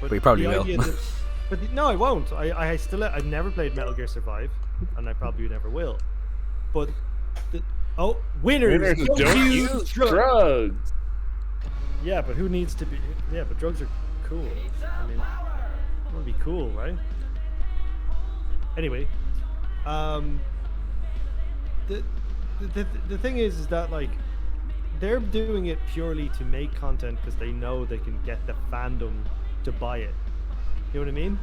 But you probably the will. idea that, no, I won't. I've never played Metal Gear Survive, and I probably never will. But winners don't use drugs. Yeah, but who needs to be? Yeah, but drugs are cool. I mean, it would be cool, right? Anyway, the thing is that like they're doing it purely to make content because they know they can get the fandom to buy it. You know what I mean?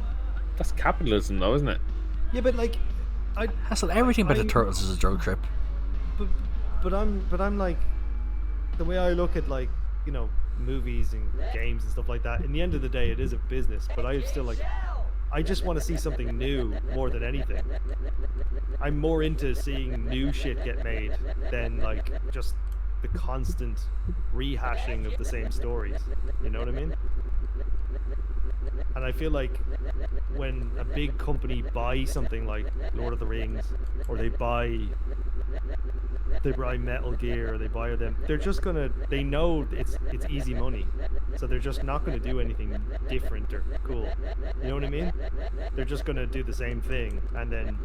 That's capitalism, though, isn't it? Yeah, but like, Everything about the Turtles is a drug trip. But I'm like, the way I look at like, you know, movies and games and stuff like that. In the end of the day, it is a business. But I still like, I just want to see something new more than anything. I'm more into seeing new shit get made than like just the constant rehashing of the same stories. You know what I mean? And I feel like when a big company buys something like Lord of the Rings, or they buy Metal Gear, or they buy them, they're just gonna, they know it's easy money, so they're just not gonna do anything different or cool. You know what I mean? They're just gonna do the same thing, and then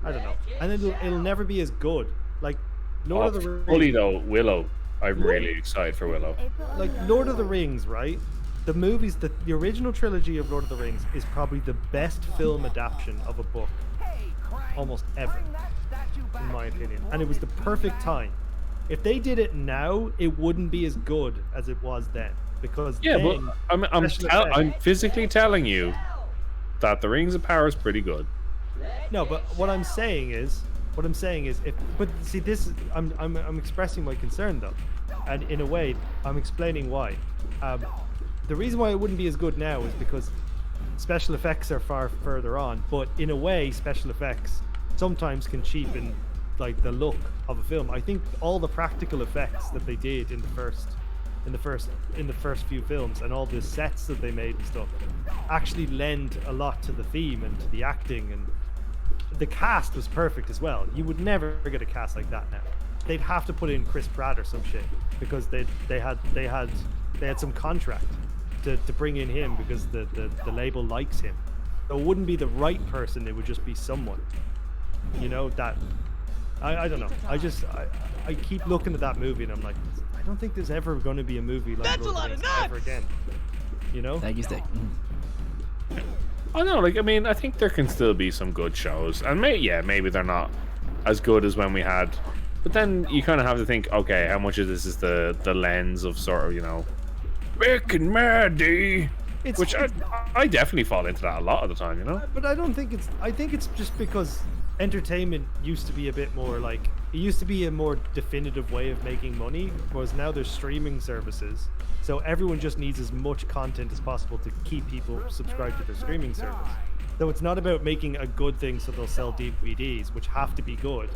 I don't know, and then it'll never be as good. Like Lord of the Rings. Fully though, Willow. I'm really excited for Willow. Like Lord of the Rings, right? The movies, the original trilogy of Lord of the Rings is probably the best film adaptation of a book almost ever, in my opinion. And it was the perfect time. If they did it now, it wouldn't be as good as it was then. Because but I'm physically telling you that the Rings of Power is pretty good. No, but what I'm saying is, but see, this I'm expressing my concern though, and in a way, I'm explaining why. The reason why it wouldn't be as good now is because special effects are far further on, but in a way, special effects sometimes can cheapen like the look of a film. I think all the practical effects that they did in the first few films, and all the sets that they made and stuff, actually lend a lot to the theme and to the acting, and the cast was perfect as well. You would never get a cast like that now. They'd have to put in Chris Pratt or some shit because they had some contract to bring in him because the label likes him. So it wouldn't be the right person, it would just be someone. You know, that I don't know. I keep looking at that movie and I'm like, I don't think there's ever going to be a movie like That's a lot of nuts! ever again. You know? Thank you, Stick. I know, like, I mean, I think there can still be some good shows, and maybe they're not as good as when we had, but then you kind of have to think, okay, how much of this is the lens of sort of, you know, Rick and Maddie, which I definitely fall into that a lot of the time, you know. But I think it's just because entertainment used to be a bit more like, it used to be a more definitive way of making money, whereas now there's streaming services, so everyone just needs as much content as possible to keep people subscribed to their streaming service. So it's not about making a good thing so they'll sell DVDs, which have to be good.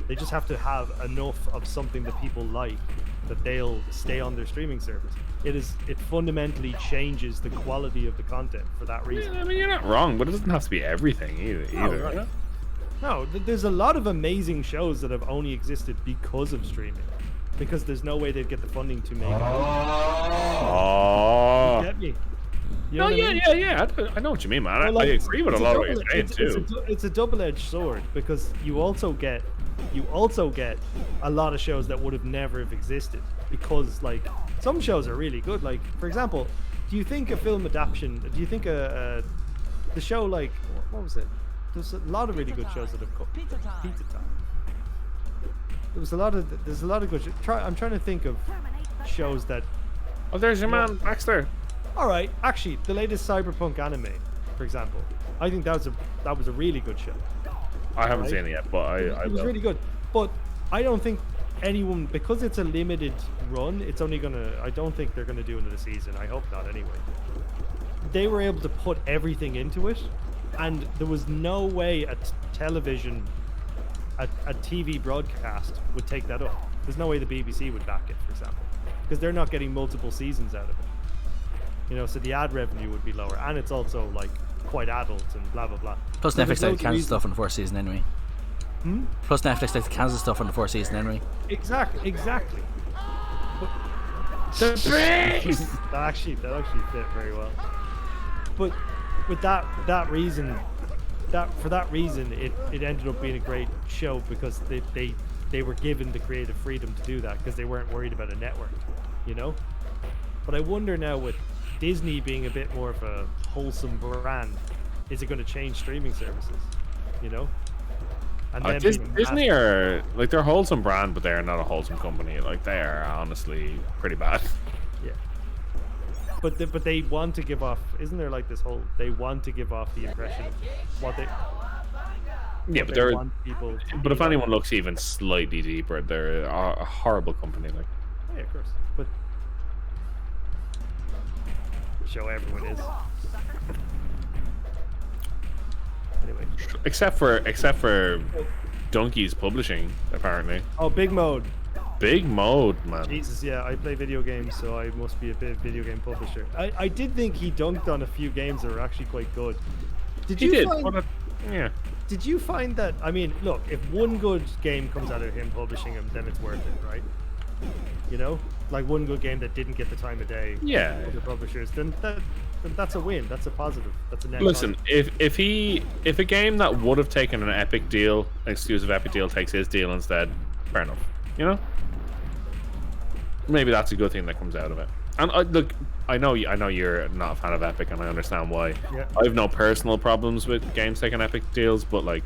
They just have to have enough of something that people like that they'll stay on their streaming service. It fundamentally changes the quality of the content for that reason. Yeah, I mean, you're not wrong, but it doesn't have to be everything either. Right. No, there's a lot of amazing shows that have only existed because of streaming, because there's no way they'd get the funding to make it. Oh. You get me? You know Yeah. I know what you mean, man. Well, like, I agree with a lot of what you're saying too. It's a double-edged sword, because you also get a lot of shows that would have never have existed, because like some shows are really good. Like, for example, do you think a film adaptation? Do you think the show, like, what was it? There's a lot of really good shows that have come. Pizza Time. There's a lot of good. I'm trying to think of shows that. Oh, there's your man Baxter. All right, actually, the latest cyberpunk anime, for example, I think that was a really good show. I haven't seen it yet, but it was really good. But I don't think anyone, because it's a limited run, it's only gonna. I don't think they're gonna do another season. I hope not, anyway. They were able to put everything into it, and there was no way a television, a TV broadcast would take that up. There's no way the BBC would back it, for example, because they're not getting multiple seasons out of it. You know, so the ad revenue would be lower, and it's also like quite adult and blah blah blah. Plus so Netflix takes cancel stuff on the fourth season anyway. Plus Netflix takes cancel stuff on the fourth season anyway. Exactly. But the breaks! that actually fit very well. but with that reason, for that reason, it ended up being a great show because they were given the creative freedom to do that because they weren't worried about a network, you know. But I wonder now with Disney being a bit more of a wholesome brand, is it going to change streaming services, you know? And then Disney are like they're a wholesome brand, but they are not a wholesome company. Like they are honestly pretty bad. Yeah. But they want to give off. Isn't there like this whole? They want to give off the impression of what they. Yeah, but they're. Want people to But if be like. anyone looks even slightly deeper, they're a horrible company. Like. Yeah, of course. But show everyone is. Anyway. Except for Donkey's Publishing, apparently. Oh, Big Mode. Big Mode, man. Jesus, yeah, I play video games, so I must be a bit video game publisher. I did think he dunked on a few games that were actually quite good. Did you find, yeah. Did you find that? I mean, look, if one good game comes out of him publishing them, then it's worth it, right? You know, like one good game that didn't get the time of day. Yeah. Other publishers, then that's a win. That's a positive. That's a net. Listen, positive. if a game that would have taken an Epic deal, an exclusive Epic deal, takes his deal instead, fair enough. You know, maybe that's a good thing that comes out of it. And look, I know you're not a fan of Epic, and I understand why. Yeah. I have no personal problems with games taking Epic deals, but like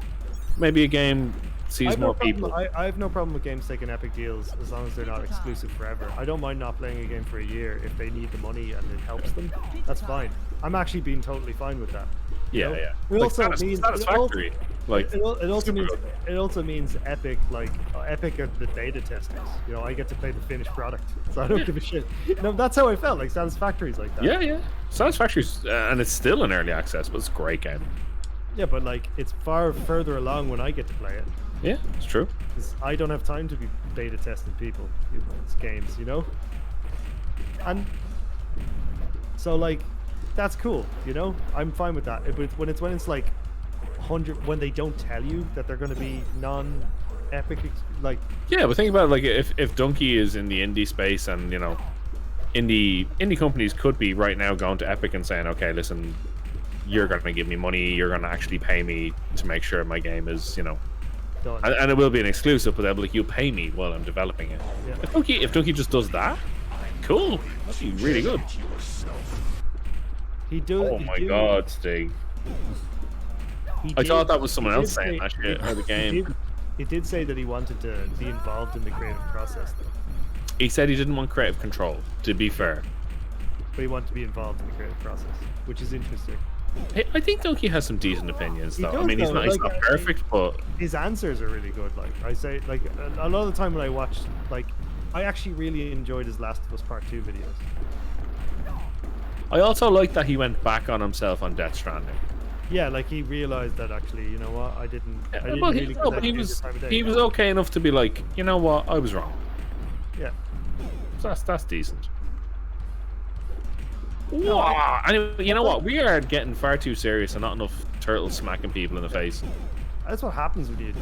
maybe a game sees more people. I have no problem with games taking Epic deals as long as they're not exclusive forever. I don't mind not playing a game for a year if they need the money and it helps them. That's fine. I'm actually being totally fine with that. Yeah, know? yeah. It also means satisfactory. It also means Epic, like Epic are the beta testers. You know, I get to play the finished product, so I don't give a shit. No, that's how I felt. Like Satisfactory's like that. Yeah, yeah. Satisfactory's and it's still in early access, but it's a great game. Yeah, but like it's far further along when I get to play it. Yeah, it's true. Because I don't have time to be beta testing people's games, you know. And so like that's cool, you know. I'm fine with that. But when it's like 100, when they don't tell you that they're going to be non-epic, like yeah. But think about it, like if Donkey is in the indie space, and you know, indie companies could be right now going to Epic and saying, okay, listen, you're going to give me money, you're going to actually pay me to make sure my game is, you know. And it will be an exclusive, but they'll be like, you'll pay me while I'm developing it. Yeah. If Donkey just does that, cool. That'd be really good. Oh my god, Stig. I thought that was someone else saying that shit out of the game. He did say that he wanted to be involved in the creative process, though. He said he didn't want creative control, to be fair. But he wanted to be involved in the creative process, which is interesting. I think Donkey has some decent opinions, though. Does, I mean, he's not perfect, but his answers are really good. Like I say, like a lot of the time when I watch, like I actually really enjoyed his Last of Us Part 2 videos. I also like that he went back on himself on Death Stranding. Yeah, like he realized that actually, you know what, I didn't well, really he was okay enough to be like, you know what, I was wrong. Yeah, so that's decent. Wow. Anyway, you know what? We are getting far too serious and not enough turtles smacking people in the face. That's what happens when you're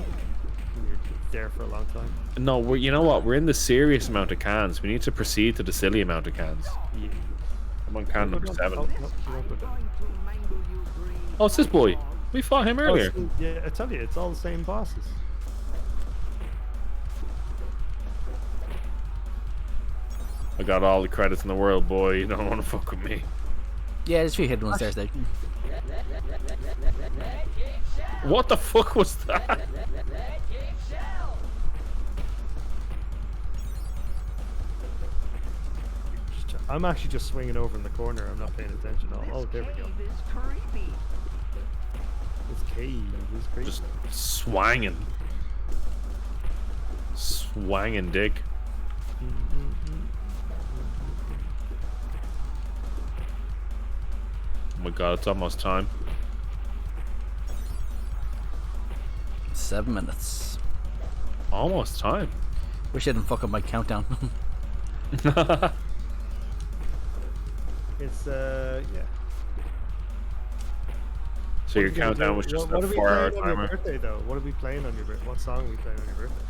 there for a long time. No, you know what? We're in the serious amount of cans. We need to proceed to the silly amount of cans. Yeah. I'm on can number 7. Oh, no, oh, it's this boy. We fought him earlier. Yeah, I tell you, it's all the same bosses. I got all the credits in the world, boy. You don't want to fuck with me. Yeah, there's 3 hidden ones there, Stig. What the fuck was that? I'm actually just swinging over in the corner. I'm not paying attention. Oh, there we go. This cave is crazy. Just swanging. Swanging dick. Oh my god, it's almost time. 7 minutes. Almost time. Wish I didn't fuck up my countdown. It's yeah. So your countdown was just a 4-hour timer. On your birthday, though? What are we playing on your birthday? What song are we playing on your birthday?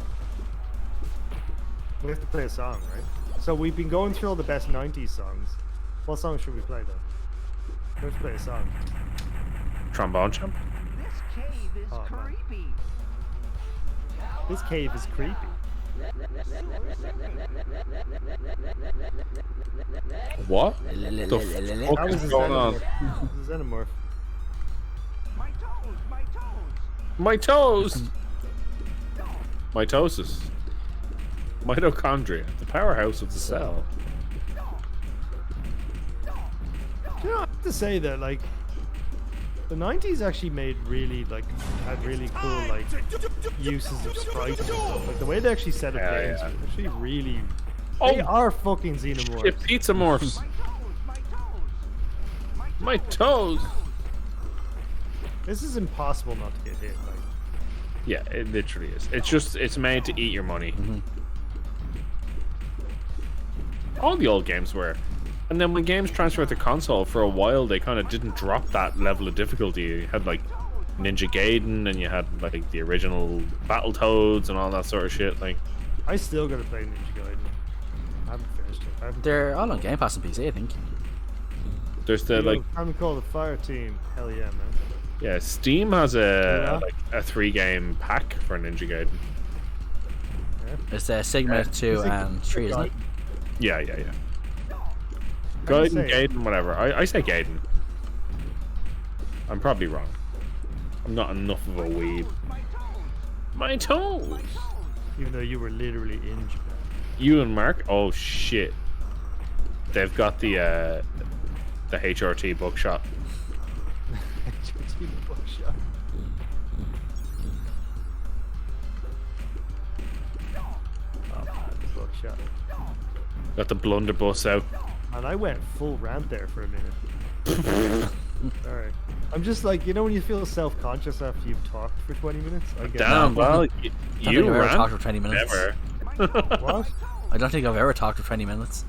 We have to play a song, right? So we've been going through all the best 90s songs. What song should we play, though? Let's play a song. Trombone champ. This cave is Oh, man. creepy. This cave is creepy. What? How What is is this going on? xenomorph? This is xenomorph. My toes, my toes. My toes. Mitosis. Mitochondria, the powerhouse of the cell. You know, I have to say that like the 90s actually made really like had really cool like uses of sprites and stuff. Like the way they actually set up Yeah, games yeah. was actually really Oh, they are fucking xenomorphs. shit, pizza morphs. My toes. This is impossible not to get hit. Like Yeah, it literally is. It's made to eat your money. All the old games were. And then when games transferred to console, for a while they kind of didn't drop that level of difficulty. You had like Ninja Gaiden, and you had like the original Battletoads and all that sort of shit. Like, I still gotta play Ninja Gaiden. I haven't finished it. I haven't They're all on Game Pass and PC, I think. there's the like, I'm called the Fire Team. Hell yeah, man. yeah, Steam has a Yeah. like a 3-game pack for Ninja Gaiden. It's Sigma 2 Is it- and 3, isn't it? Yeah. do you Gaiden, say it? Gaiden, whatever. I say Gaiden. I'm probably wrong. I'm not enough of a weeb. My toes. Even though you were literally in Japan. You and Mark? Oh shit. They've got the HRT bookshop. Buckshot. Oh man, the buckshot. Got the blunderbuss out. And I went full rant there for a minute. Alright. I'm just like, you know when you feel self-conscious after you've talked for 20 minutes? I get Damn, well, Don't think you I've ever ran. talked for 20 minutes. Never. that. What? I don't think I've ever talked for 20 minutes.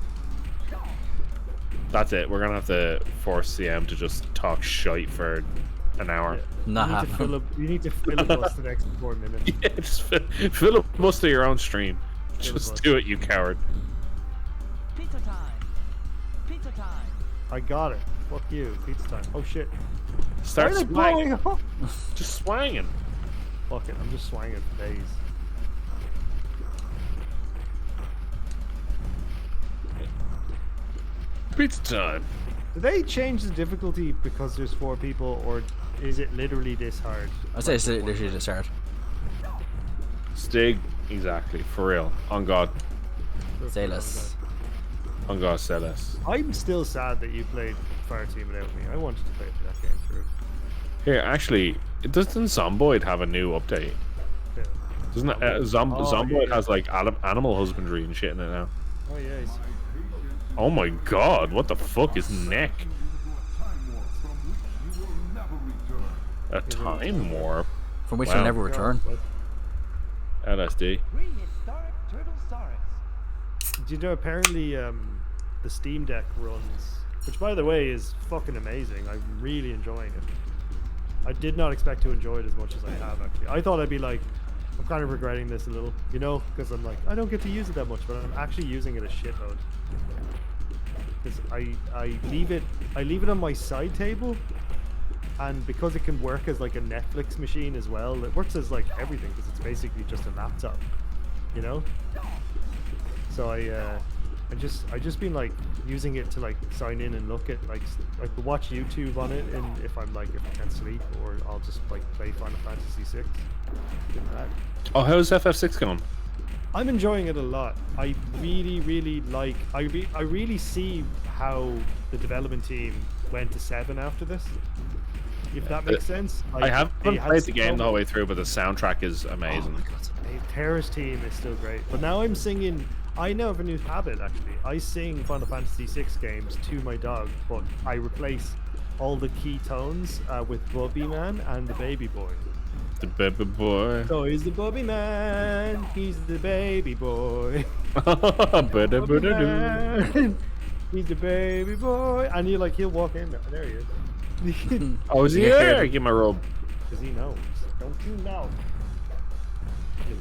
That's it. We're gonna have to force CM to just talk shite for an hour. Not you, need to happening. you need to filibuster the next 4 minutes. Yeah, just filibuster your own stream. Just Filibuster. do it, you coward. Pizza time. Pizza time. I got it. Fuck you. Pizza time. Oh shit. Start Why are they swanging. blowing up? Just swanging. Fuck it. I'm just swinging for days. Pizza time. Do they change the difficulty because there's 4 people, or is it literally this hard? I'd say it's literally the start. Stig. Exactly. For real. On God. Say less. On God, say less. I'm still sad that you played Fire Team without me. I wanted to play that game through. Here, actually, doesn't Zomboid have a new update? Yeah. Doesn't it? Oh, Zomboid yeah. has like animal husbandry and shit in it now. Oh yeah. Oh my God! What the fuck is neck? A time warp. From which Wow. you'll never return. LSD. Prehistoric Turtlesaurus. Do you know apparently the Steam Deck runs, which by the way is fucking amazing. I'm really enjoying it. I did not expect to enjoy it as much as I have actually. I thought I'd be like, I'm kind of regretting this a little, you know, because I'm like, I don't get to use it that much, but I'm actually using it a shitload. Because I leave it on my side table, and because it can work as like a Netflix machine as well, it works as like everything because it's basically just a laptop, you know. So I just been like using it to like sign in and look at like watch YouTube on it, and if I can't sleep, or I'll just like play Final Fantasy 6. Oh, how's FF6 going? I'm enjoying it a lot. I really like. I really see how the development team went to 7 after this. If that makes sense. I Like, haven't they had played the so game the whole much- way through, but the soundtrack is amazing. Oh my God, it's amazing. Terrace Team is still great. But now I'm singing. I now have a new habit actually. I sing Final Fantasy 6 games to my dog, but I replace all the key tones with Bubby Man and the Baby Boy. The baby boy. So he's the Bubby Man. He's the Baby Boy. Bubby Man, he's the Baby Boy, and you're like, he'll walk in. There he is. Oh, is he Yeah. here? Give him a rub. Because he knows. Don't you know?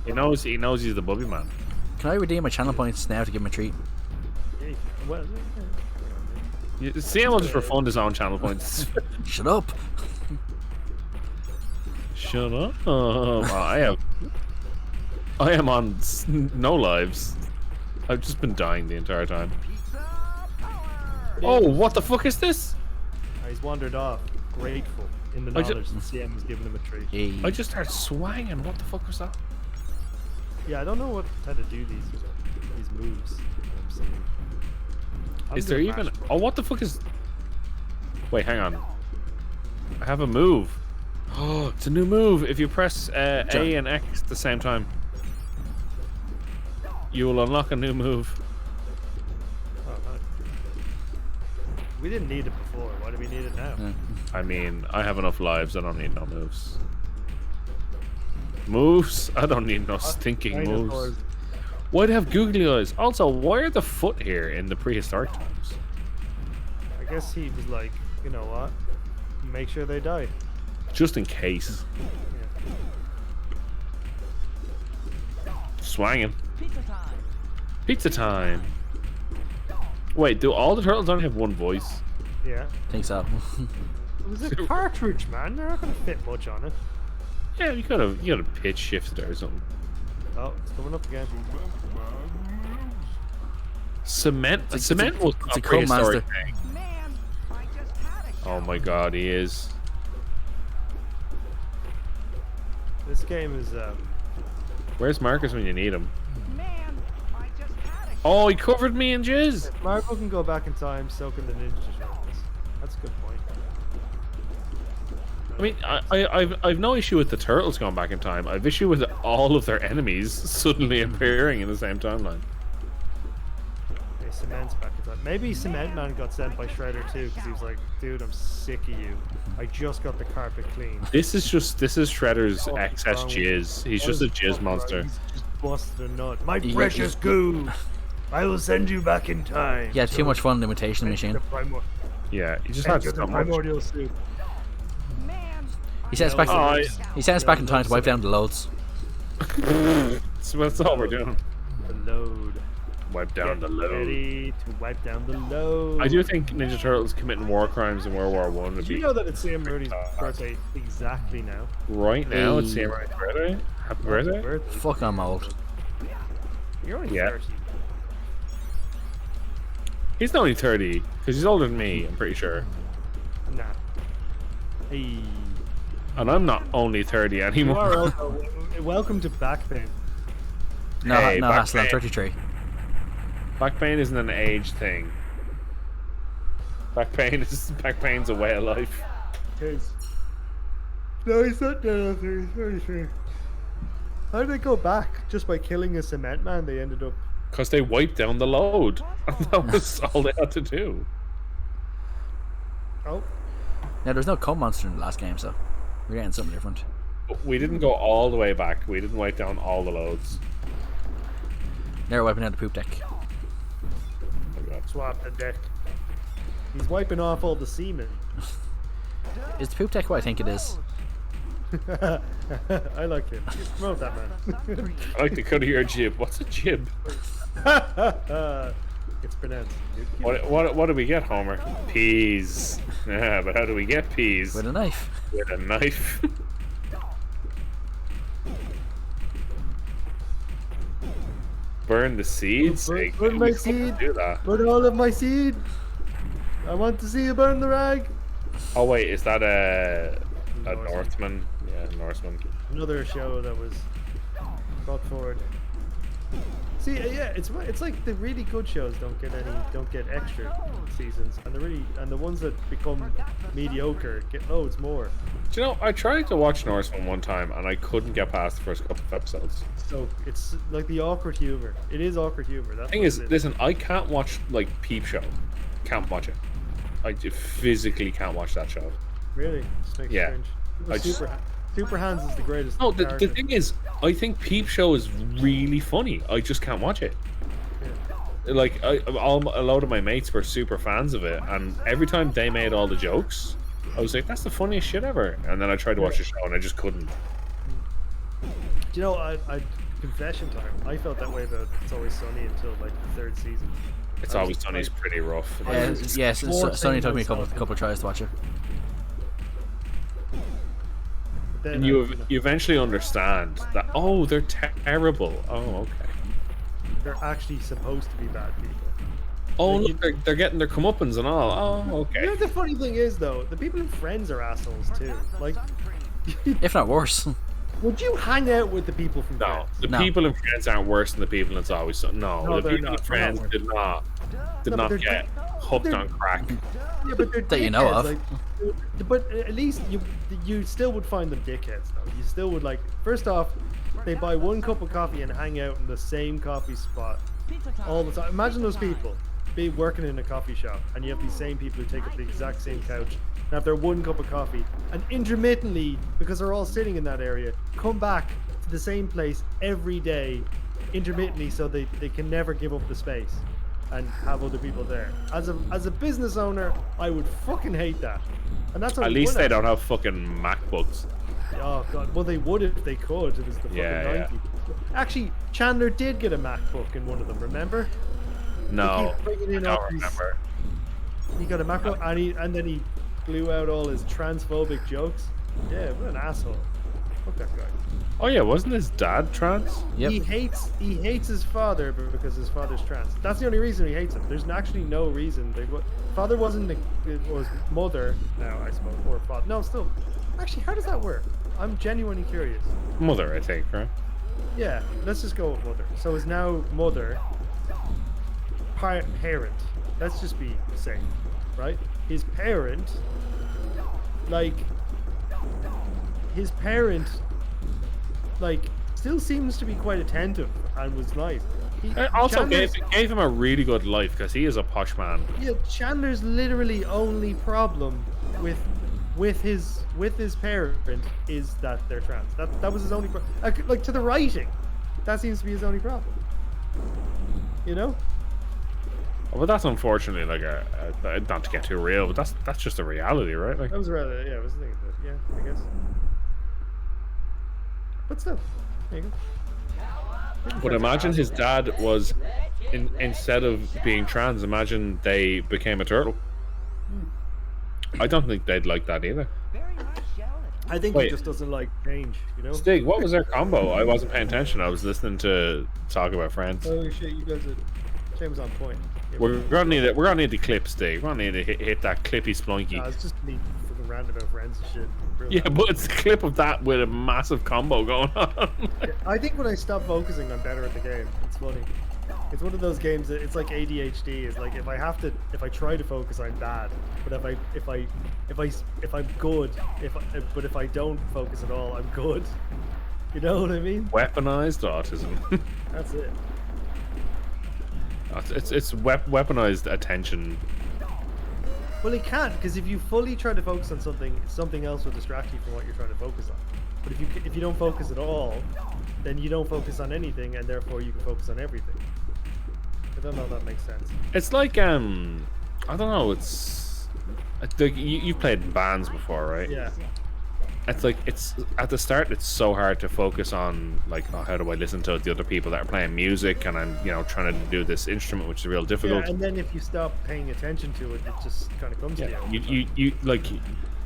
He knows. He knows he's the Bubby Man. Can I redeem my channel points now to give him a treat? Well, CM will just refund his own channel points. Shut up. Shut up. I am on no lives. I've just been dying the entire time. Pizza power. Oh, what the fuck is this? He's wandered off, grateful in the I ju- knowledge that CM has given him a treat. Hey. I just started swanging. What the fuck was that? Yeah, I don't know how to do these moves. I'm seeing. I'm Is there gonna even? mash Oh, what the fuck is? Wait, hang on. I have a move. Oh, it's a new move. If you press A and X at the same time, you will unlock a new move. Oh, no. We didn't need it before. Why do we need it now? Yeah. I mean, I have enough lives. I don't need no moves. Moves? I don't need no stinking moves. Dinosaurs. Why do they have googly eyes? Also, why are the foot here in the prehistoric times? I guess he was like, you know what? Make sure they die. Just in case. Yeah. Swanging. Pizza time. Pizza time. Wait, do all the turtles only have one voice? Yeah. Think so. It was a cartridge, man. They're not gonna fit much on it. Yeah, you gotta pitch shift it or something. Oh, it's coming up again. Cement. It's a- Cement it's a- was it's a a Chrome prehistoric Master. thing. Man, I just had a Oh shower. my god, he is. This game is Where's Marcus when you need him? Man, I just had a Oh, he covered me in jizz. Marco can go back in time, so can the Ninja Turtles. That's a good point. I mean, I've no issue with the turtles going back in time. I've issue with all of their enemies suddenly appearing in the same timeline. Okay, Cement's back in time. Maybe Cement Man got sent by Shredder too, because he was like, dude, I'm sick of you. I just got the carpet clean. This is Shredder's Oh, excess wrong with jizz. He's What just a is jizz fucking monster. right? He's just busted a nut. My He- precious goo! I will send you back in time. Yeah, too much fun in the imitation The machine. Yeah, he just had Enter the so much. primordial soup. man. He sends back. Oh, He sends back in time to wipe down the loads. So that's all we're doing. The load. Wipe down the load. Ready to wipe down the load. I do think Ninja Turtles committing war crimes in World War One would Did you be know that it's Sam Murray's birthday exactly now? right now. It's Hey. Samurai's birthday. Happy birthday. Fuck, I'm old. You're only Yeah. 30. He's only 30 because he's older than me. I'm pretty sure. Nah. Hey. And I'm not only 30 You anymore. are also welcome to back pain. No, Hey, no back hassle. I'm pain. 33. Back pain isn't an age thing. Back pain's a way of life. Case. No, he's not dead. He's 33. How did they go back? Just by killing a cement man, they ended up. Because they wiped down the load. And that was all they had to do. Oh, Now, there's no comb monster in the last game, so we're getting something different. But we didn't go all the way back. We didn't wipe down all the loads. They're wiping out the poop deck. Oh my god. swap the deck. He's wiping off all the semen. Is the poop deck what I think it is? I like him. Promote that man. I like the cut of your jib. What's a jib? It's pronounced. What do we get, Homer? Peas. Yeah, but how do we get peas? With a knife. With a knife. Burn the seeds? Hey, Burn we my couldn't seed. Do that. Burn all of my seed. I want to see you burn the rag. Oh wait, is that a Norseman. Northman? Yeah, Norseman. Another show that was brought forward. See, yeah, it's like the really good shows don't get extra seasons, and the ones that become mediocre get loads more. Do you know, I tried to watch Norseman one time and I couldn't get past the first couple of episodes. So it's like the awkward humor. It is awkward humor. That's Thing what is, it listen, I can't watch like Peep Show. Can't watch it. I physically can't watch that show. Really, just makes Yeah. cringe. I just- Super Hands is the greatest. No, the character. thing is, I think Peep Show is really funny. I just can't watch it. Like, a load of my mates were super fans of it, and every time they made all the jokes, I was like, that's the funniest shit ever. And then I tried to watch the show, and I just couldn't. Do you know, I confession time. I felt that way about It's Always Sunny until like the third season. It's Always Sunny's pretty rough. Yes, it's only took me a couple of tries to watch it. Then And you eventually understand that, oh, they're terrible. Oh, okay. they're actually supposed to be bad people. Oh, look, they're getting their comeuppance and all. Oh, okay. You know, the funny thing is, though, the people in Friends are assholes too. Like, If not worse. would you hang out with the people from No, Friends? the No. people in Friends aren't worse than the people in It's Always Sunny. No, No, the they're people in not. Friends They're not did not No, but they're get hooked they're- on crack. Yeah, but they're That you know dickheads, of. like, but at least you still would find them dickheads, though. You still would, like, first off, they buy one cup of coffee and hang out in the same coffee spot all the time. Imagine those people be working in a coffee shop, and you have these same people who take up the exact same couch and have their one cup of coffee, and intermittently, because they're all sitting in that area, come back to the same place every day, intermittently, so they can never give up the space and have other people there. As a business owner, I would fucking hate that. And that's At least they don't have fucking MacBooks. Oh god, well they would if they could. It was the fucking Yeah, 90s. Actually, Chandler did get a MacBook in one of them. Remember? No, keep bringing I in don't all these- remember. He got a MacBook, and then he blew out all his transphobic jokes. Yeah, what an asshole. Fuck that guy. Oh yeah, wasn't his dad trans? Yep. He hates his father because his father's trans. That's the only reason he hates him. There's actually no reason. Father wasn't it was mother now, I suppose, or father. No, still. Actually, how does that work? I'm genuinely curious. Mother, I think, right? Yeah, let's just go with mother. So is now mother parent. Let's just be safe, right? His parent, like still seems to be quite attentive and was nice. Also Chandler's- gave him a really good life because he is a posh man. Yeah, Chandler's literally only problem with his parent is that they're trans. That was his only like to the writing. That seems to be his only problem. You know? But that's unfortunately like not to get too real, but that's just a reality, right? Like, That was rather I was thinking that. Yeah, I guess. But still, there you go. but imagine his dad was instead of being trans, imagine they became a turtle. I don't think they'd like that either. Very nice shell. I think Wait. he just doesn't like change, you know? Stig, what was their combo? I wasn't paying attention. I was listening to talk about Friends. Holy shit, you guys are James on point. Yeah, We're gonna need it. We're gonna need the clip, Stig. We're gonna need to hit that clippy splunky. nah, it's just me fucking ranting about Friends and shit. Real Yeah, bad. but it's a clip of that with a massive combo going on. I think when I stop focusing, I'm better at the game. It's funny. It's one of those games that it's like ADHD. It's like if I try to focus, I'm bad. But if I'm good, but if I don't focus at all, I'm good. You know what I mean? Weaponized autism. That's it. It's weaponized attention. Well, it can't, because if you fully try to focus on something else will distract you from what you're trying to focus on. But if you don't focus at all, then you don't focus on anything, and therefore you can focus on everything. I don't know if that makes sense. It's like I don't know. It's like you've played in bands before, right? Yeah. It's like it's at the start. It's so hard to focus on like, oh, how do I listen to the other people that are playing music, and I'm trying to do this instrument, which is real difficult. Yeah, and then if you stop paying attention to it, it just kind of comes to you. You like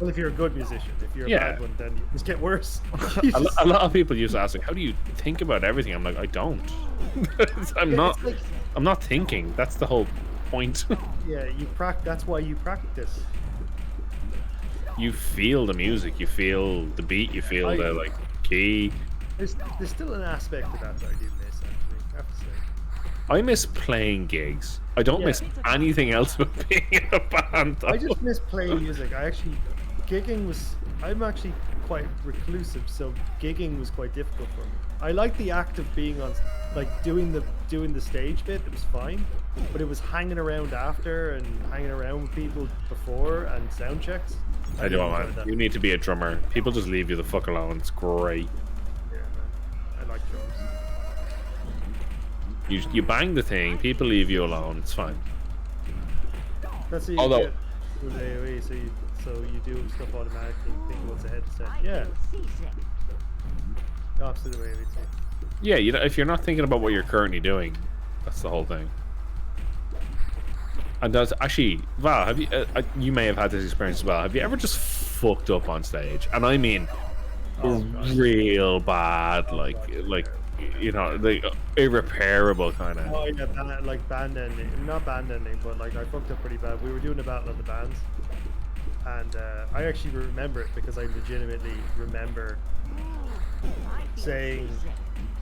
Well, if you're a good musician, if you're a Yeah. bad one, then you just get worse. a lot of people used to ask like, how do you think about everything? I'm like, I don't. I'm not. It's like, I'm not thinking. That's the whole point. yeah, that's why you practice. You feel the music. You feel the beat. You feel the like key. There's still an aspect of that I do miss, actually. I have to say. I miss playing gigs. I don't Yeah. miss anything else but being in a band. I just miss playing music. I'm actually quite reclusive, so gigging was quite difficult for me. I like the act of being on, like doing the stage bit. It was fine, but it was hanging around after and hanging around with people before and sound checks. I do, didn't enjoy man. that. You need to be a drummer. People just leave you the fuck alone. It's great. Yeah, man. I like drums. You bang the thing. People leave you alone. It's fine. That's how you Although- get with AOE, so you do stuff automatically. Think what's ahead instead. Yeah, opposite of AOE too. Yeah, if you're not thinking about what you're currently doing, that's the whole thing. And that's actually, Val, have you? You may have had this experience as well. Have you ever just fucked up on stage? And I mean, real bad, like you know, the irreparable kind of. Oh yeah, like band ending, not band ending, but like I fucked up pretty bad. We were doing a battle of the bands, and I actually remember it because I legitimately remember saying,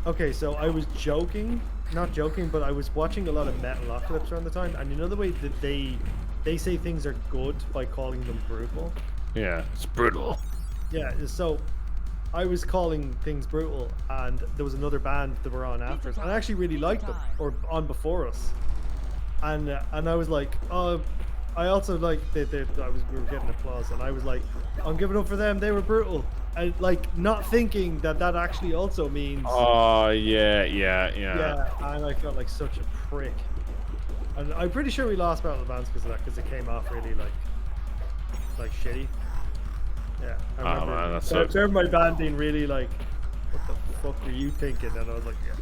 okay, so I was joking, not joking, but I was watching a lot of metal clips around the time, and you know the way that they say things are good by calling them brutal. Yeah, it's brutal. Yeah, so I was calling things brutal, and there was another band that were on after us, and I actually really liked them, or on before us, and I was like, oh, I also like we were getting applause, and I was like, I'm giving up for them, they were brutal, and like not thinking that actually also means. Oh yeah. Yeah, and I felt like such a prick, and I'm pretty sure we lost Battle of the Bands because of that, because it came off really like shitty. Yeah, I remember, man, that I sucks. remember my band being really like, what the fuck were you thinking? And I was like, yeah.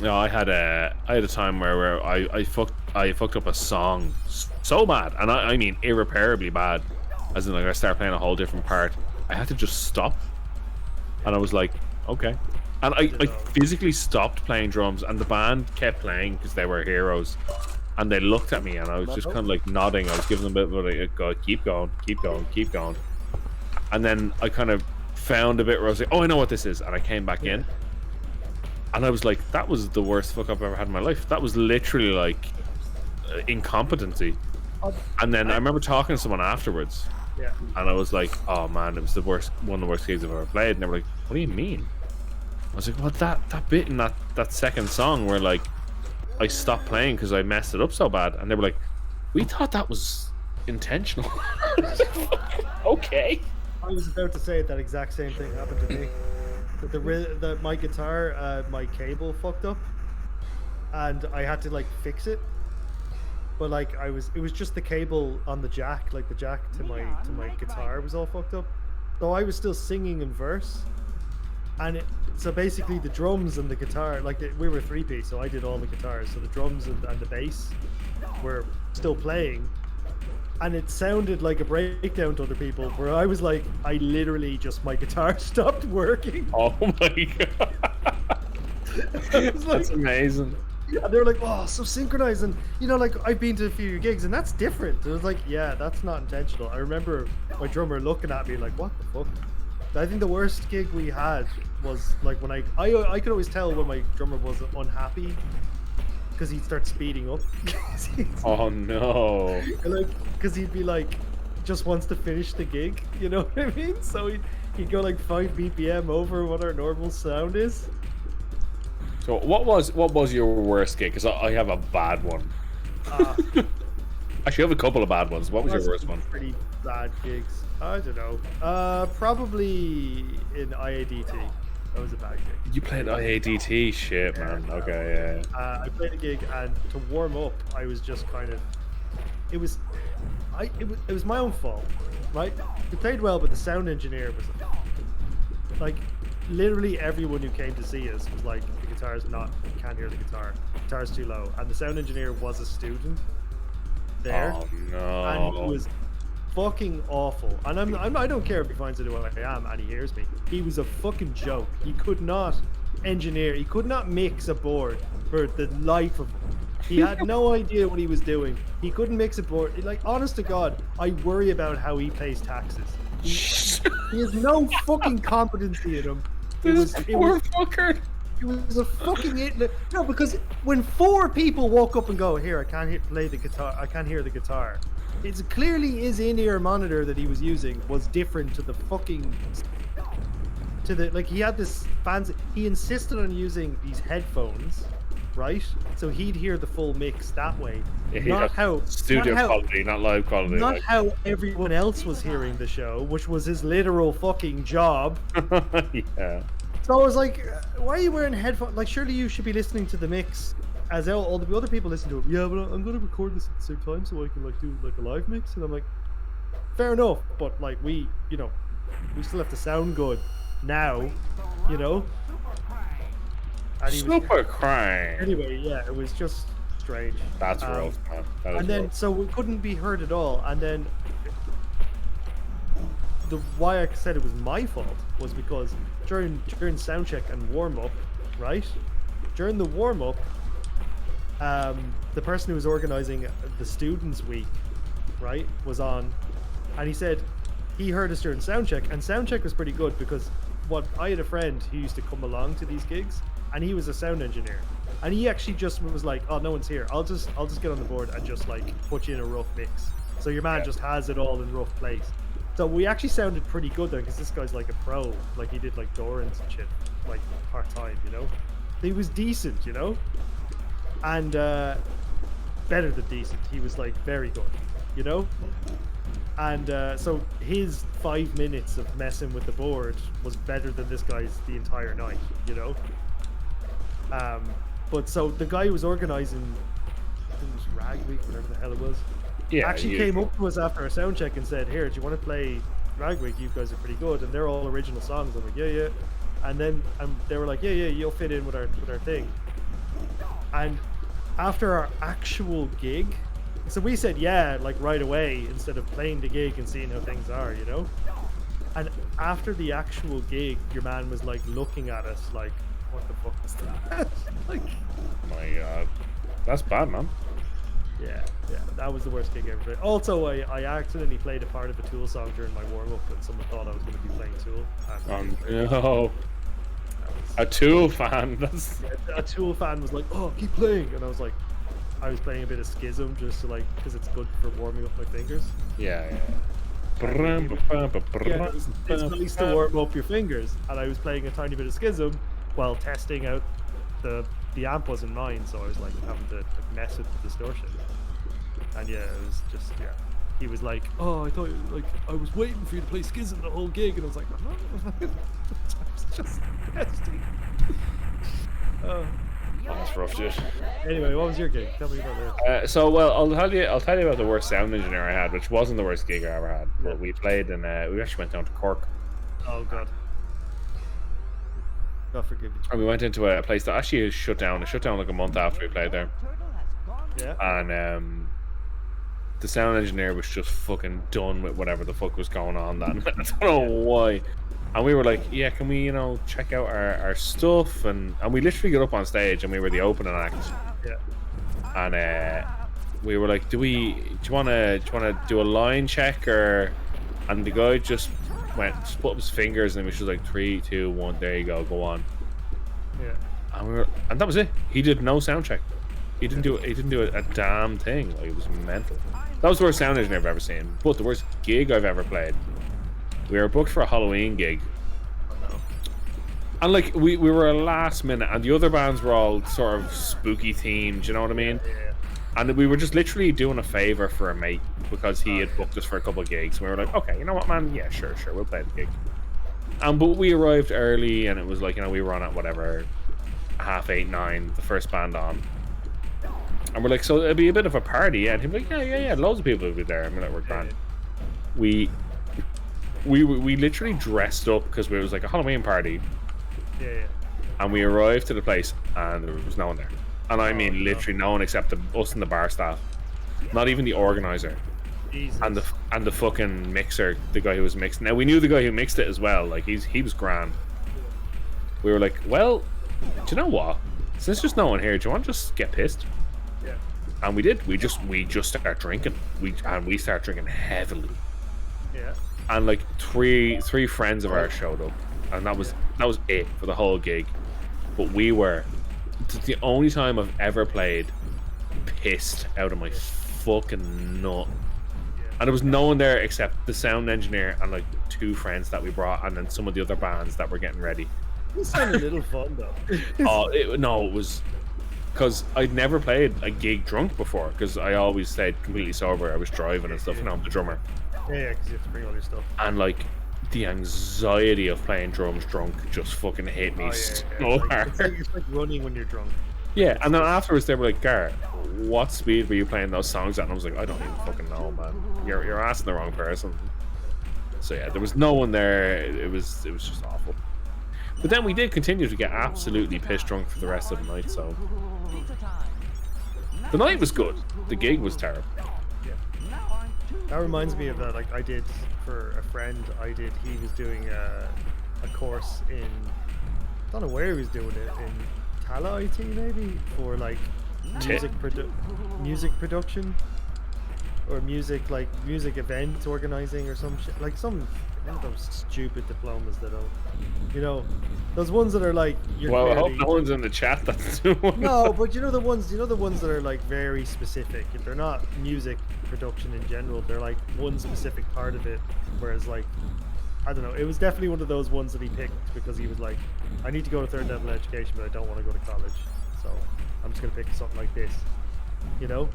No, I had a time where I fucked up a song so bad, and I mean irreparably bad, as in like I started playing a whole different part. I had to just stop, and I was like, okay, and I physically stopped playing drums, and the band kept playing because they were heroes. And they looked at me, and I was just kind of like nodding. I was giving them a bit of like, go, keep going. And then I kind of found a bit where I was like, oh, I know what this is. And I came back in. And I was like, that was the worst fuck up I've ever had in my life. That was literally like incompetency. And then I remember talking to someone afterwards. Yeah. And I was like, oh man, it was the worst, one of the worst gigs I've ever played. And they were like, what do you mean? I was like, well, that bit in that second song where like, I stopped playing because I messed it up so bad, and they were like, "We thought that was intentional." Okay. I was about to say that exact same thing happened to me. That my guitar, my cable fucked up, and I had to like fix it. But like it was just the cable on the jack, like the jack to my guitar was all fucked up. So I was still singing in verse, and so basically the drums and the guitar, like we were a 3-piece, so I did all the guitars. So the drums and the bass were still playing, and it sounded like a breakdown to other people. Where I was like, I literally just my guitar stopped working. Oh my god, that's amazing. And they were like, oh, so synchronized, and you know, like I've been to a few gigs, and that's different. It was like, yeah, that's not intentional. I remember my drummer looking at me like, what the fuck? I think the worst gig we had was like when I could always tell when my drummer was unhappy because he'd start speeding up. Oh no! Like, because he'd be like, just wants to finish the gig. You know what I mean? So he'd go like 5 BPM over what our normal sound is. So what was your worst gig? Because I have a bad one. Actually, I have a couple of bad ones. What was your worst one? Pretty bad gigs. I don't know. Probably in IADT. That was a bad gig. You played IADT? Shit, man. Okay, yeah. I played a gig, and to warm up, I was just kind of. It was my own fault, right? We played well, but the sound engineer was like, literally everyone who came to see us was like, the guitar's not. You can't hear the guitar. The guitar's too low, and the sound engineer was a student there. Oh no! And he was fucking awful, and I don't care if he finds out who I am and he hears me. He was a fucking joke. He could not engineer, he could not mix a board for the life of him. He had no idea what he was doing. He couldn't mix a board. Like, honest to God, I worry about how he pays taxes. He has no fucking competency in him. Poor fucker. It was a fucking idiot. No, because when 4 people woke up and go, here, I can't play the guitar, I can't hear the guitar. It's clearly his in-ear monitor that he was using was different to the fucking, like he had this fancy, he insisted on using these headphones, right? So he'd hear the full mix that way. Yeah, not how studio quality, not live quality. Not like. how everyone else was hearing the show, which was his literal fucking job. Yeah. So I was like, why are you wearing headphones? Like, surely you should be listening to the mix as all the other people listen to it. Yeah, but I'm going to record this at the same time so I can like do like a live mix. And I'm like, fair enough, but like we still have to sound good now, And he Super crime. Anyway, yeah, it was just strange. That's rough, man. That is And then rough. so we couldn't be heard at all. And then why I said it was my fault was because during sound check and warm up, right? During the warm up, the person who was organizing the students' week, right, was on, and he said he heard us during sound check, and sound check was pretty good because I had a friend who used to come along to these gigs, and he was a sound engineer, and he actually just was like, "Oh, no one's here. I'll just get on the board and just like put you in a rough mix." So your man just has it all in rough place. So we actually sounded pretty good there because this guy's like a pro. Like he did like Dorans and shit, like part time, you know. He was decent, you know, and better than decent. He was like very good, you know. And so his 5 minutes of messing with the board was better than this guy's the entire night, you know. But so the guy who was organizing, I think it was Rag Week, whatever the hell it was, Yeah, actually came up to us after our sound check and said, "Here, do you want to play Rag Week? You guys are pretty good, and they're all original songs." I'm like, "Yeah, yeah." And then they were like, "Yeah, yeah, you'll fit in with our thing." And after our actual gig, so we said yeah, like right away, instead of playing the gig and seeing how things are, you know. And after the actual gig, your man was like looking at us like, "What the fuck is that?" Like, My God, that's bad, man. yeah, that was the worst gig I ever played. Also, I accidentally played a part of a Tool song during my warm up, and someone thought I was going to be playing Tool. And No, a Tool fan. That's a Tool fan was like, "Oh, keep playing," and I was like, I was playing a bit of Schism just to like, because it's good for warming up my fingers. yeah. Yeah, it's nice to warm up your fingers, and I was playing a tiny bit of Schism while testing out the amp wasn't mine, so I was like having to like, mess with the distortion. And yeah, it was just he was like, "Oh, I thought like I was waiting for you to play Schism the whole gig," and I was like, "I'm not." I was just testing. That's rough, shit. Anyway, what was your gig? Tell me about that. So, well, I'll tell you about the worst sound engineer I had, which wasn't the worst gig I ever had. But we played and we actually went down to Cork, Oh God. God forgive me. and we went into a place that actually is shut down. It shut down like a month after we played there, Turtle has gone. Yeah. and the sound engineer was just fucking done with whatever the fuck was going on. That I don't know why. And we were like, "Yeah, can we, check out our stuff?" And we literally got up on stage, and we were the opening act. Yeah. And we were like, do you want to do a line check or? And the guy just put up his fingers, and we was like 3, 2, 1. There you go Yeah. and that was it. He did no sound check. He didn't do a damn thing. Like, it was mental. That was the worst sound engineer I've ever seen. But the worst gig I've ever played. We were booked for a Halloween gig. And like we were a last minute, and the other bands were all sort of spooky themed, you know what I mean? Yeah. And we were just literally doing a favor for a mate because he had booked us for a couple of gigs. And we were like, "Okay, you know what, man? Yeah, sure, we'll play the gig." But we arrived early, and it was like, we were on at whatever 8:30, 9, the first band on. And we're like, "So it'll be a bit of a party," yeah? And he'd be like, yeah, loads of people will be there. And we're like, "We're grand." We literally dressed up because it was like a Halloween party. Yeah. And we arrived to the place, and there was no one there. And I mean, literally no one except us and the bar staff. Not even the organizer. Jesus. And the fucking mixer, the guy who was mixing. Now, we knew the guy who mixed it as well. Like, he was grand. We were like, "Well, do you know what? Since there's no one here, do you want to just get pissed?" Yeah. And we did. We just start drinking. We start drinking heavily. Yeah. And like three friends of ours showed up, and that was it for the whole gig. But it's the only time I've ever played pissed out of my fucking nut. And there was no one there except the sound engineer and like 2 friends that we brought, and then some of the other bands that were getting ready. It sounded a little fun though. It was because I'd never played a gig drunk before, because I always stayed completely sober. I was driving and stuff, and I'm the drummer. Yeah, because you have to bring all your stuff. And like the anxiety of playing drums drunk just fucking hit me so hard. It's like running when you're drunk. Yeah, and then afterwards they were like, "Gar, what speed were you playing those songs at?" And I was like, "I don't even fucking know, man. You're asking the wrong person." So yeah, there was no one there. It was just awful. But then we did continue to get absolutely piss drunk for the rest of the night. So Pizza time. The night was good. The gig was terrible. That reminds me of that. Like I did for a friend. He was doing a course in. I don't know where he was doing it in Tala IT maybe for like music production or music event organizing or some shit like some one of those stupid diplomas that don't, you know, those ones that are like you're Well, I clearly, hope no one's in the chat that's doing one. no, but you know the ones that are like very specific. They're not music production in general. They're like one specific part of it. Whereas like, I don't know. It was definitely one of those ones that he picked because he was like, I need to go to third level education, but I don't want to go to college. So I'm just gonna pick something like this. You know?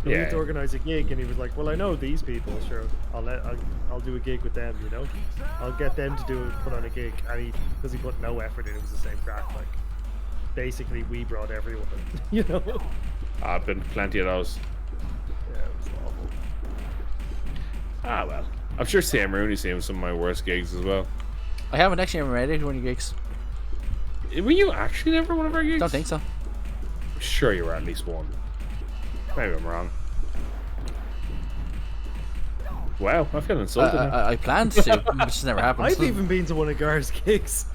So we Yeah. need to organize a gig, and he was like, well, I know these people. Sure, I'll do a gig with them. You know, I'll get them to put on a gig, and because he put no effort in, it was the same crack. Like, basically, we brought everyone. You know? I've been plenty of those. Yeah, it was awful. Ah well. I'm sure Sam Rooney's seen some of my worst gigs as well. I haven't actually ever made it to one of your gigs. Were you actually never one of our gigs? Don't think so. I'm sure you were at least one. Maybe I'm wrong. Wow, I feel insulted. now. I planned to, but it just never happened. I've even been to one of Gar's gigs.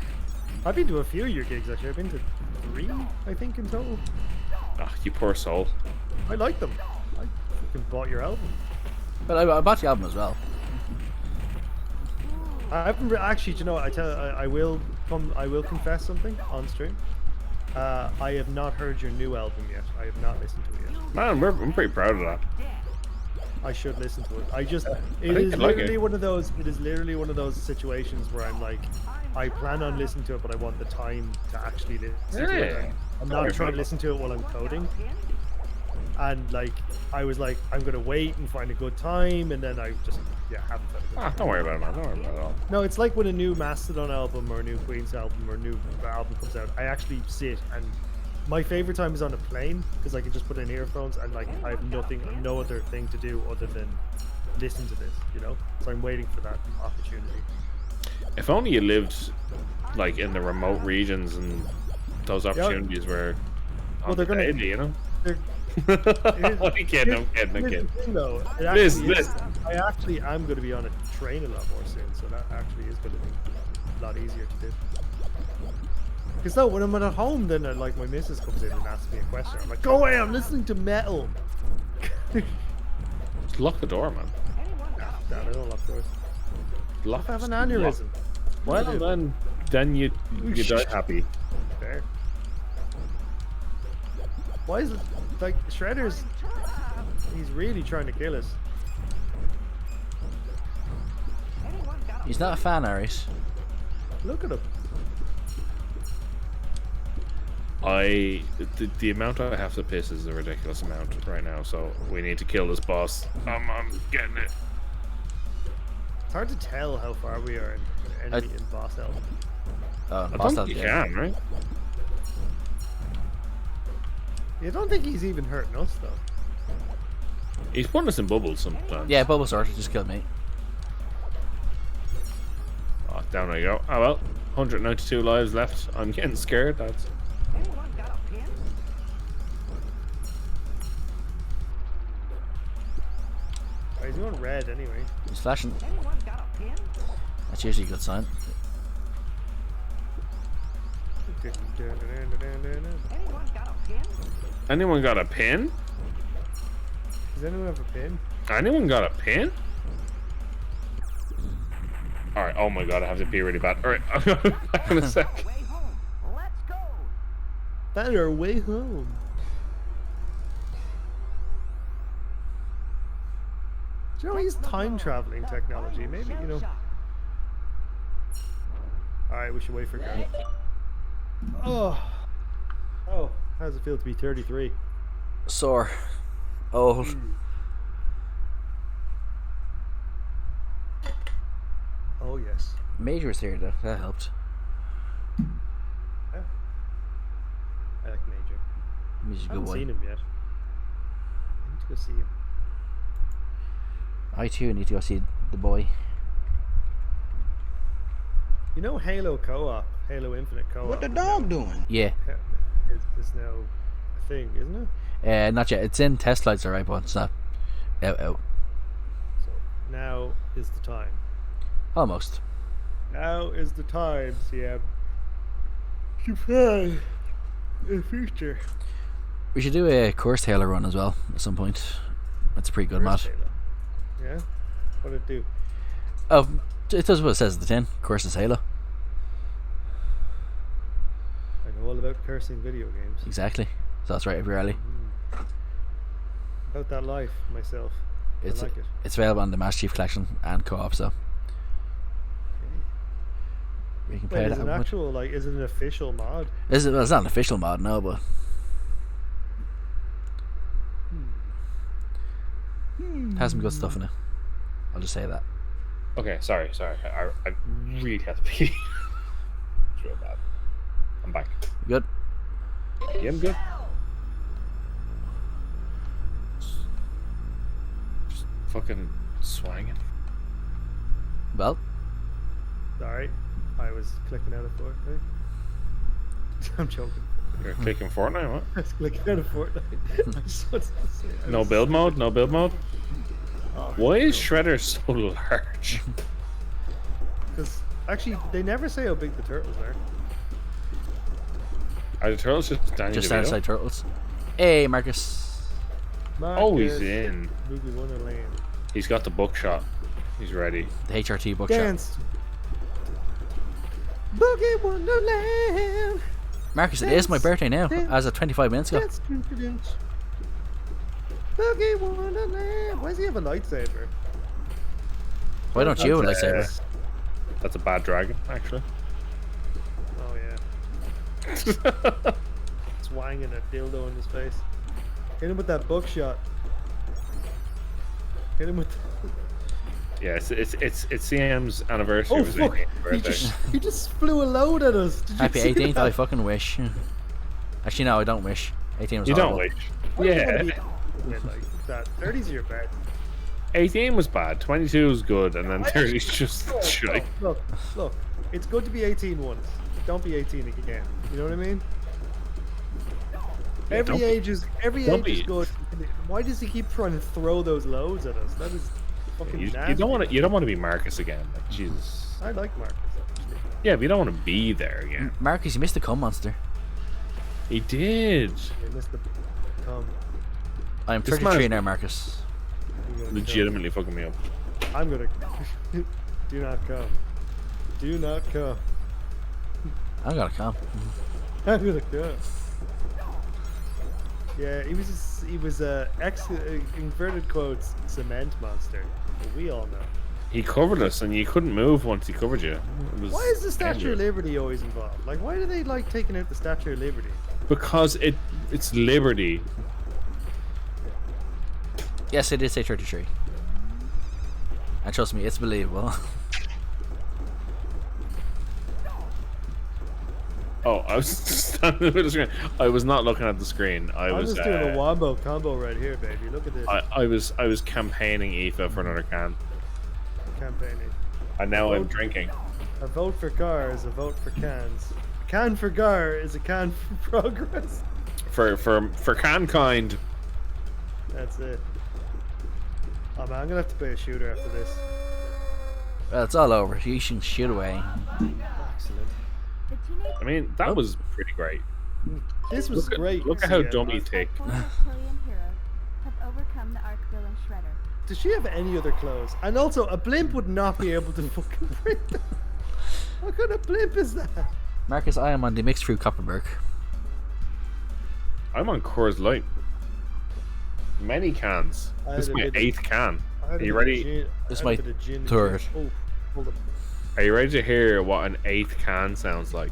I've been to a few of your gigs actually. I've been to 3, I think, in total. Ah, you poor soul. I like them. I fucking bought your album. But I bought the album as well. I haven't actually. Do you know what? I will confess something on stream. I have not heard your new album yet. I have not listened to it yet. Man, I'm pretty proud of that. I should listen to it. It is think I'd like literally it. one of those. It is literally one of those situations where I'm like, I plan on listening to it, but I want the time to actually listen to it. Yeah. I'm not trying to listen to it while I'm coding. And like, I was like, I'm gonna wait and find a good time, and then I just haven't found a good time. Ah, don't worry about it, man. Don't worry about it at all. No, it's like when a new Mastodon album or a new Queen's album or a new album comes out. I actually sit, and my favorite time is on a plane because I can just put in earphones and like I have no other thing to do other than listen to this, you know. So I'm waiting for that opportunity. If only you lived like in the remote regions and those opportunities were on they're the gonna- daily, you know. They're- I'm kidding. I'm Here's the kidding. thing, though. It This- actually this. is, I actually am going to be on a train a lot more soon, so that actually is going to be a lot easier to do. Because no, when I'm at home, then like my missus comes in and asks me a question. I'm like, go away! I'm listening to metal. Just lock the door, man. No, I don't lock doors. Lock. I have an aneurysm. Well, then you die happy. Fair. Why is it like Shredders? He's really trying to kill us. He's not a fan, Aries. Look at him. The amount I have to piss is a ridiculous amount right now, so we need to kill this boss. I'm getting it. It's hard to tell how far we are in enemy in boss health. I Boss don't think you can, right? You don't think he's even hurting us though? He's putting us in bubbles sometimes. Yeah, Bubble Sword just killed me. Oh, down I go. Oh well, 192 lives left. I'm getting scared. That's. Anyone got a pin? Oh, he's going red anyway. He's flashing. Anyone got a pin? That's usually a good sign. Anyone got a pin? Anyone got a pin? Does anyone have a pin? Anyone got a pin? Alright, oh my god, I have to pee really bad. Alright, I'm going back in a sec. Way home. Let's go. Found our way home. Do you know he's time traveling technology? Maybe, you know. Alright, we should wait for Gary. Oh. Oh, how does it feel to be 33? Sore. Old. Oh, yes. Major was here though. That helped. Yeah. I like Major. Major's a I good haven't boy. seen him yet. I need to go see him. I too need to go see the boy. You know Halo Co-op, Halo Infinite Co-op. What the dog doing? Yeah. Is now a thing, isn't it? Not yet. It's in test flights, alright, but it's not out. So now is the time. Almost. Now is the time, CM. To plan the future. We should do a Course Taylor run as well at some point. That's a pretty good mod. First Halo. Yeah? What'd it do? Oh, it does what it says at the tin. Courses Halo. I know all about cursing video games. Exactly. So that's right up your alley. About that life, myself. It's I like it. It's available on the Master Chief Collection and co-op, so we can play Wait, that. is it an actual, like, is it an official mod? Well, it's not an official mod, no, but it has some good stuff in it. I'll just say that. Okay, sorry. I really have to pee. It's real bad. I'm back. Good. Yeah, I'm good. Just fucking swanging. Well, Sorry. I was clicking out of Fortnite. I'm joking. You're clicking Fortnite, what? I was clicking out of Fortnite. I just wanted to say I No was- build mode? No build mode? Oh, Why is Shredder so large? Because actually, they never say how big the turtles are. Are the turtles just Danny just DeVito? outside turtles. Hey, Marcus. Oh, he's Marcus, in. Boogie Wonderland. He's got the buckshot. He's ready. The HRT bookshop. Dance. Boogie Wonderland. Marcus, it is my birthday now, as of 25 minutes ago. Dance. Boogie Wonderland. Why does he have a lightsaber? Why don't you have a That's, lightsaber? That's a bad dragon, actually. Oh yeah. Swanging a dildo in his face. Hit him with that buckshot. Hit him with. Yeah, it's CM's anniversary. Oh It was fuck! 18th birthday. He just flew a load at us. Did you Happy see 18th, I that? fucking wish. Actually, no, I don't wish. 18 was You horrible. don't wish. Why do you wanna Yeah, be like that. 30's your best. 18 was bad. 22 was good, and then 30's just shite. Look. It's good to be 18 once. Don't be 18 again. You know what I mean? Every don't age is don't be- good. Why does he keep trying to throw those loads at us? That is fucking You nasty. don't want to. You don't want to be Marcus again. Like Jesus. I like Marcus actually. Yeah, but you don't want to be there again. Marcus, you missed the cum monster. He did. You missed the come. I am This 33 man's- now, Marcus. You're gonna Legitimately fucking me up. come. I'm gonna. Do not come. Do not come. I gotta cum. I'm gonna come. Yeah, he was a inverted quotes cement monster. But we all know. He covered us, and you couldn't move once he covered you. It was Why is the Statue of dangerous. Liberty always involved? Like, why do they like taking out the Statue of Liberty? Because it's liberty. Yes, it is say 33. And trust me, it's believable. Oh, I was standing in the middle of the screen. I was not looking at the screen. I I'm was just doing a wombo combo right here, baby. Look at this I was campaigning Aoife for another can, campaigning. and now I'm Oh. drinking. A vote for Gar is a vote for cans. A can for Gar is a can for progress. For can-kind. That's it. Oh man, I'm gonna have to play a shooter after this. Well, it's all over. You can shoot away. Excellent. The teenage I mean, that was pretty great. This was great. Look at how CM. dumb he ticked. Four Arcturian heroes have overcome the arc villain Shredder. Does she have any other clothes? And also, a blimp would not be able to fucking bring them. What kind of blimp is that? Marcus, I am on the mixed fruit Copperberg. I'm on Coors Light. Many cans. I This is had a my bit of- 8th can. I had Are a you bit of ready? gin- I This had a is bit of gin and third. juice. Oh, hold up. Are you ready to hear what an 8th can sounds like?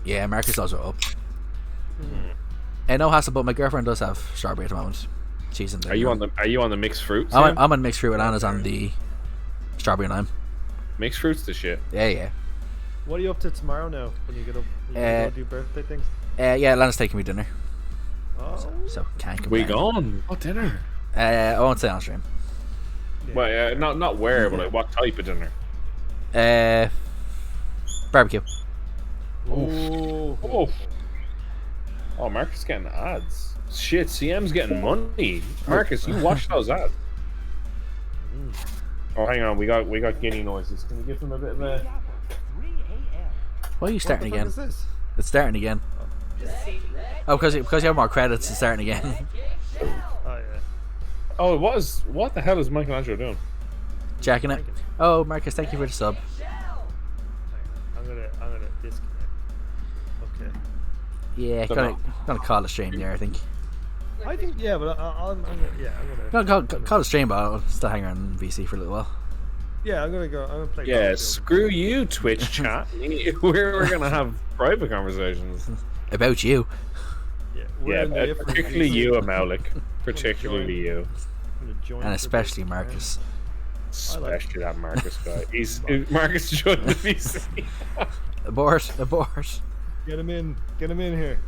Yeah, Marcus also up. No hassle, but my girlfriend does have strawberry at the moment. She's in there. Are you on the mixed fruits? I'm on mixed fruit and Anna's on the strawberry and lime. Mixed fruits the shit. Yeah. What are you up to tomorrow now when you get up? You go do birthday things? Yeah, Lana's taking me dinner, Oh, so can't We complain. gone? What dinner? I won't say on stream. Well, not where, but like what type of dinner? Barbecue. Ooh. Oh, Marcus getting ads. Shit, CM's getting money. Marcus, you watch those ads. Oh, hang on, we got guinea noises. Can you give them a bit of a? 3 a.m. Why are you starting What the again? fuck is this? It's starting again. Oh, because you have more credits, it's starting again. Oh yeah. Oh, it was. What the hell is Michelangelo doing? Checking it. Oh, Marcus, thank you for the sub. I'm gonna disconnect. Okay. Yeah, gonna call the stream there, I think. I think yeah, but I'm gonna Call the stream, but I'll still hang around VC for a little while. yeah, I'm gonna play. Yeah, Battlefield. screw you, Twitch chat. we're gonna have private conversations. About you. Yeah, we're Yeah, in the different particularly VC. you, Amalik. Particularly you. I'm gonna join And for especially this, man. Marcus. Especially that Marcus guy. Marcus joined the VC. Abort. Get him in here.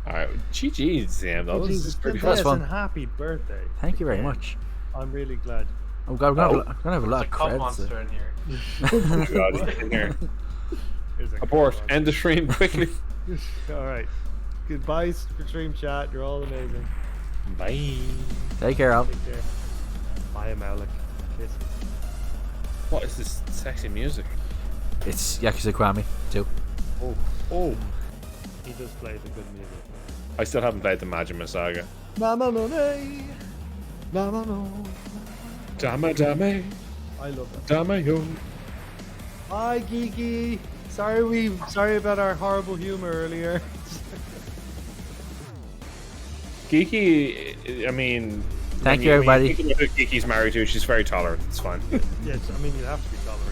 Alright, GG, Sam. That was Jesus, pretty That's yes, fun. and happy birthday. Thank you very much. I'm really glad. Oh god, I'm gonna have a lot of Cub credits. monster in here. Oh God, he's in here. Here's a Abort. cool one. End the stream quickly. All right. Goodbye, stream chat. You're all amazing. Bye. Take care, Al. Take care. Bye, Malik. Kisses. What is this sexy music? It's Yakuza Kiwami too. Oh. He does play the good music. I still haven't played the Majima Saga. No. Dame, dame, I love that. dame, yo. Hi, Geeky. Sorry about our horrible humor earlier. Geeky, I mean... Thank you, everybody. When you think about who Geeky's married to, she's very tolerant. It's fine. Yes, I mean you have to be tolerant.